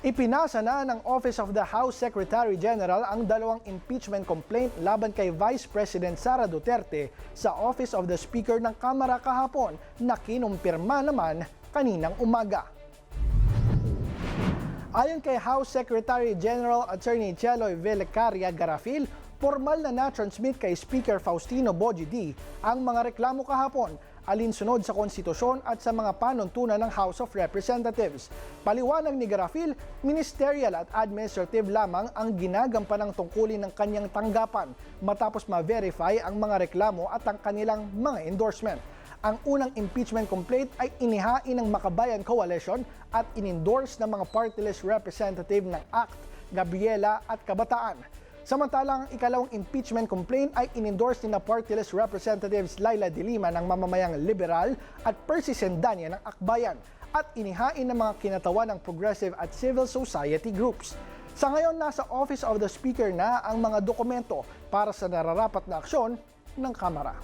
Ipinasa na ng Office of the House Secretary General ang dalawang impeachment complaint laban kay Vice President Sara Duterte sa Office of the Speaker ng Kamara kahapon na kinumpirma naman kaninang umaga. Ayon kay House Secretary General Attorney Cheloy Villacaria Garafil, formal na na-transmit kay Speaker Faustino Bogie D ang mga reklamo kahapon alinsunod sa konstitusyon at sa mga panuntunan ng House of Representatives. Paliwanag ni Garafil, ministerial at administrative lamang ang ginagampanang tungkulin ng kanyang tanggapan matapos ma-verify ang mga reklamo at ang kanilang mga endorsement. Ang unang impeachment complaint ay inihain ng Makabayan Coalition at inendorse ng mga party list representative ng ACT, Gabriela at Kabataan. Samantalang ang ikalawang impeachment complaint ay inendorse ni na party list representatives Laila de Lima ng mamamayang liberal at Percy Sendanya ng Akbayan at inihain ng mga kinatawan ng progressive at civil society groups. Sa ngayon, nasa Office of the Speaker na ang mga dokumento para sa nararapat na aksyon ng Kamara.